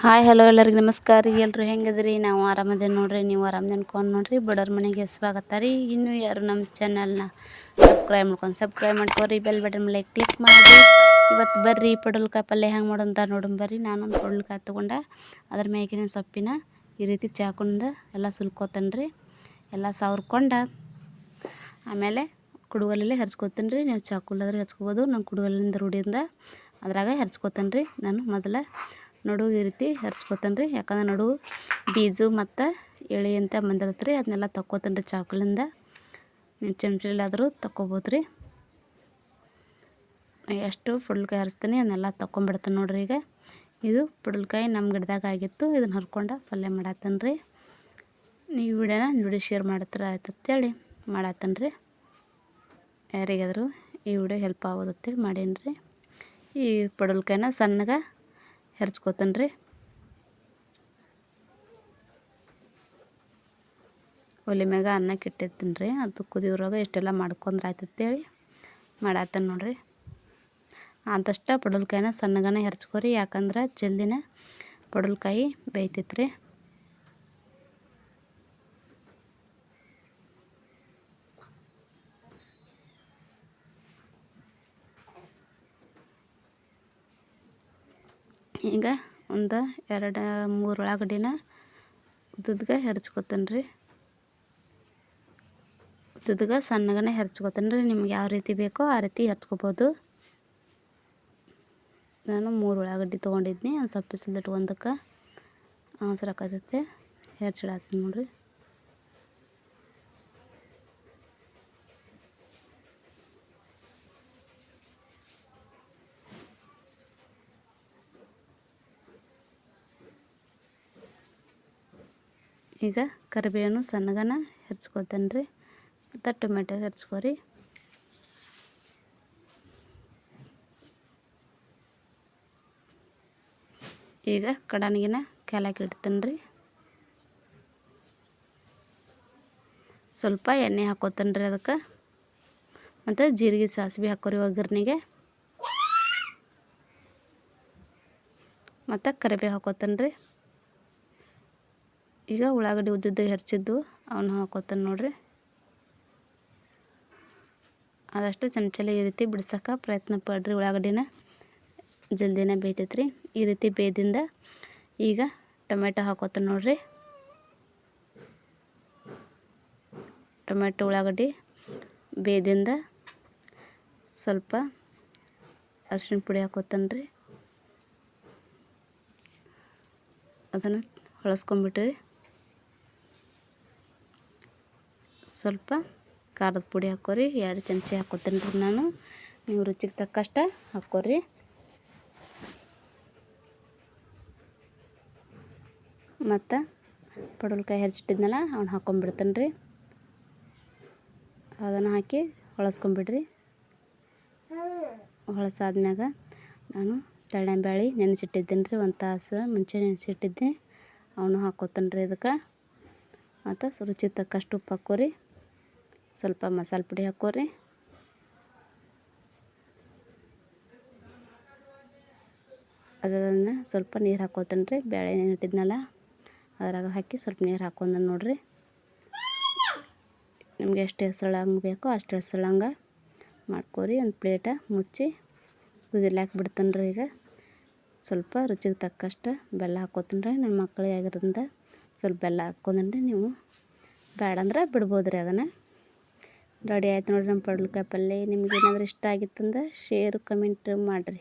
Hi hello ಎಲ್ಲರಿಗೂ ನಮಸ್ಕಾರ ರೀ. ಎಲ್ಲರೂ ಹೆಂಗದ್ರಿ? ನಾವು ಆರಾಮದೇವಿ ನೋಡ್ರಿ. ನೀವು ಆರಾಮದೇವಿ ಅನ್ಕೊಂಡು ನೋಡ್ರಿ. ಬಡವ್ರ ಮನೆಗೆ ಸ್ವಾಗತ ರೀ. ಇನ್ನೂ ಯಾರು ನಮ್ಮ ಚಾನಲ್ನ ಸಬ್ಸ್ಕ್ರೈಬ್ ಮಾಡ್ಕೊರಿ, ಬೆಲ್ ಬಟನ್ ಮೇಲೆ ಕ್ಲಿಕ್ ಮಾಡಿ. ಇವತ್ತು ಬರ್ರಿ ಪಡವಲಕಾಯಿ ಪಲ್ಯ ಹೆಂಗೆ ಮಾಡೋಂತ ನೋಡೋಣ ಬರ್ರಿ. ನಾನೊಂದು ಪಡವಲಕಾಯಿ ತೊಗೊಂಡೆ, ಅದ್ರ ಮ್ಯಾಗಿನ ಸೊಪ್ಪಿನ ಈ ರೀತಿ ಚಾಕುಂದ ಎಲ್ಲ ಸುಲ್ಕೋತೇನೆ ರೀ. ಎಲ್ಲ ಸವರ್ಕೊಂಡು ಆಮೇಲೆ ಕುಡುಗೋಲಲ್ಲಿ ಹೆರ್ಚ್ಕೋತೇನೆ ರೀ. ನೀವು ಚಾಕುಲ್ಲಾದ್ರೆ ಹೆರ್ಚ್ಕೋಬೋದು. ನಾನು ಕುಡುಗೋಲಿಂದ ರೂಢಿಯಿಂದ ಅದ್ರಾಗ ಹೆರ್ಚ್ಕೋತೇನೆ ರೀ. ನಾನು ಮೊದಲ ನಡುವು ಈ ರೀತಿ ಹೆರ್ಚ್ಕೋತೇನೆ ರೀ. ಯಾಕಂದ್ರೆ ನಡುವು ಬೀಜು ಮತ್ತು ಎಳೆ ಅಂತ ಬಂದಿರುತ್ತೆ ರೀ. ಅದನ್ನೆಲ್ಲ ತಕ್ಕೋತೇನೆ ರೀ ಚಾಕುಲಿಂದ. ನೀವು ಚಮಚಲಿಲ್ಲಾದರೂ ತಕ್ಕೋಬೋದು ರೀ. ಎಷ್ಟು ಪಡವಲಕಾಯಿ ಹೆರ್ಸ್ತೀನಿ ಅದನ್ನೆಲ್ಲ ತಕ್ಕೊಂಬಿಡ್ತೇನೆ ನೋಡ್ರಿ. ಈಗ ಇದು ಪಡವಲಕಾಯಿ ನಮ್ಮ ಗಿಡದಾಗ ಆಗಿತ್ತು. ಇದನ್ನು ಹರ್ಕೊಂಡು ಪಲ್ಯ ಮಾಡತ್ತೇನೆ ರೀ. ನೀವು ವಿಡಿಯೋನ ನೋಡಿ ಶೇರ್ ಮಾಡ್ತಾರೆ ಆಯ್ತು ಅಂತೇಳಿ ಮಾಡತ್ತೇನೆ ರೀ. ಯಾರಿಗಾದರೂ ಈ ವಿಡಿಯೋ ಹೆಲ್ಪ್ ಆಗೋದು ಅಂತೇಳಿ ಮಾಡೀನಿ ರೀ. ಈ ಪಡವಲಕಾಯಿನ ಸಣ್ಣಗೆ ಹೆರ್ಚ್ಕೋತೇನೆ ರೀ. ಒಲೆ ಮ್ಯಾಗ ಅನ್ನಕ್ಕೆ ಇಟ್ಟಿರ್ತೀನಿ ರೀ. ಅದು ಕುದಿಯೋದ್ರಾಗ ಇಷ್ಟೆಲ್ಲ ಮಾಡ್ಕೊಂಡ್ರೆ ಆಯ್ತು ಅಂತೇಳಿ ಮಾಡತ್ತೇನೆ ನೋಡ್ರಿ. ಆದಷ್ಟು ಪಡವಲಕಾಯಿನ ಸಣ್ಣಗನೆ ಹೆರ್ಚ್ಕೊರಿ. ಯಾಕಂದ್ರೆ ಜಲ್ದಿನ ಪಡವಲಕಾಯಿ ಬೇಯ್ತೈತೆ ರೀ. ಈಗ ಒಂದು 2-3 ಉಳ್ಳಾಗಡ್ಡಿನ ಉದ್ದದ್ಗೆ ಹೆರ್ಚ್ಕೋತೇನೆ ರೀ. ಉದ್ದದ್ಗೆ ಸಣ್ಣಗನೆ ಹೆರ್ಚ್ಕೋತೇನೆ ರೀ. ನಿಮ್ಗೆ ಯಾವ ರೀತಿ ಬೇಕೋ ಆ ರೀತಿ ಹೆರ್ಚ್ಕೋಬೋದು. ನಾನು 3 ಉಳ್ಳಾಗಡ್ಡಿ ತೊಗೊಂಡಿದ್ನಿ. ಒಂದು ಸ್ವಲ್ಪ ಬಿಸಿಲಿಟ್ಟು ಒಂದಕ್ಕೆ ಅವಸರಕ್ಕಾಗತ್ತೆ ಹೆರ್ಚಿಡತ್ತೀನಿ ನೋಡ್ರಿ. ಈಗ ಕರಿಬೇವನ್ನು ಸಣ್ಣಗನ ಹೆರ್ಚ್ಕೋತೇನೆ ರೀ. ಮತ್ತು ಟೊಮೆಟೊ ಹೆರ್ಚ್ಕೊರಿ. ಈಗ ಕಡಾನಿಗೆನ ಕೆಳಕ್ಕೆ ಇಡ್ತೇನೆ ರೀ. ಸ್ವಲ್ಪ ಎಣ್ಣೆ ಹಾಕೋತೇನೆ ರೀ ಅದಕ್ಕೆ. ಮತ್ತು ಜೀರಿಗೆ ಸಾಸಿವೆ ಹಾಕೋರಿ ಒಗ್ಗರಣೆಗೆ. ಮತ್ತು ಕರಿಬೇವು ಹಾಕೋತೇನೆ ರೀ. ಈಗ ಉಳ್ಳಾಗಡ್ಡಿ ಉದ್ದುದ್ದು ಹೆರ್ಚಿದ್ದು ಅವನ್ನ ಹಾಕೋತೇನೆ ನೋಡ್ರಿ. ಆದಷ್ಟು ಚಮಚಲ್ಲಿ ಈ ರೀತಿ ಬಿಡ್ಸೋಕೆ ಪ್ರಯತ್ನ ಪಡ್ರಿ. ಉಳ್ಳಾಗಡ್ಡಿನ ಜಲ್ದಿನ ಬೇಯ್ತೈತೆ ರೀ. ಈ ರೀತಿ ಬೇಯ್ದಿಂದ ಈಗ ಟೊಮೆಟೊ ಹಾಕೋತೇನೆ ನೋಡ್ರಿ. ಟೊಮೆಟೊ ಉಳ್ಳಾಗಡ್ಡಿ ಬೇಯ್ದಿಂದ ಸ್ವಲ್ಪ ಅರಿಶಿಣ ಪುಡಿ ಹಾಕೋತೇನೆ ರೀ. ಅದನ್ನು ಹೊಳಸ್ಕೊಂಬಿಟ್ರಿ. ಸ್ವಲ್ಪ ಖಾರದ ಪುಡಿ ಹಾಕೋರಿ. 2 ಚಮಚ ಹಾಕೋತೇನೆ ರೀ ನಾನು. ನೀವು ರುಚಿಗೆ ತಕ್ಕಷ್ಟು ಹಾಕೋರಿ. ಮತ್ತು ಪಡವಲಕಾಯಿ ಹೆರ್ಚಿಟ್ಟಿದ್ನಲ್ಲ ಅವ್ನು ಹಾಕ್ಕೊಂಬಿಡ್ತೇನೆ ರೀ. ಅದನ್ನು ಹಾಕಿ ಹೊಳಸ್ಕೊಂಬಿಡ್ರಿ. ಹೊಳಸಾದ್ಮ್ಯಾಗ ನಾನು ತಳ್ಳಂಬ್ಯಾಳಿ ನೆನೆಸಿಟ್ಟಿದ್ದೀನಿ ರೀ. 1 ತಾಸು ಮುಂಚೆ ನೆನೆಸಿಟ್ಟಿದ್ದೆ. ಅವನು ಹಾಕೋತೇನೆ ರೀ ಇದಕ್ಕೆ. ಮತ್ತು ರುಚಿಗೆ ತಕ್ಕಷ್ಟು ಉಪ್ಪು ಹಾಕೋರಿ. ಸ್ವಲ್ಪ ಮಸಾಲೆ ಪುಡಿ ಹಾಕೋರಿ. ಅದನ್ನು ಸ್ವಲ್ಪ ನೀರು ಹಾಕೋತೇನೆ ರೀ. ಬೇಳೆ ನೆನಿಟ್ಟಿದ್ನಲ್ಲ ಅದ್ರಾಗ ಹಾಕಿ ಸ್ವಲ್ಪ ನೀರು ಹಾಕೊಂಡೆ ನೋಡ್ರಿ. ನಿಮ್ಗೆ ಎಷ್ಟು ಹೆಸರುಳಂಗೆ ಬೇಕೋ ಅಷ್ಟು ಹೆಸರುಳಂಗೆ ಮಾಡ್ಕೊರಿ. ಒಂದು ಪ್ಲೇಟ ಮುಚ್ಚಿ ಕುದಿಲಾಕ ಬಿಡ್ತೇನೆ ರೀ. ಈಗ ಸ್ವಲ್ಪ ರುಚಿಗೆ ತಕ್ಕಷ್ಟು ಬೆಲ್ಲ ಹಾಕೋತೇನೆ ರೀ. ನನ್ನ ಮಕ್ಕಳಿಗೆ ಆಗಿರೋದ್ರಿಂದ ಸ್ವಲ್ಪ ಬೆಲ್ಲ ಹಾಕ್ಕೊಂಡ್ರೆ ನೀವು ಬೇಡಂದ್ರೆ ಬಿಡ್ಬೋದು ರೀ. ಅದನ್ನು ರೆಡಿ ಆಯ್ತು ನೋಡಿರಿ ನಮ್ಮ ಪಡವಲಕಾಯಿ ಪಲ್ಯ. ನಿಮ್ಗೆ ಏನಾದರೂ ಇಷ್ಟ ಆಗಿತ್ತಂದ್ರೆ ಶೇರು ಕಮೆಂಟ್ ಮಾಡಿರಿ.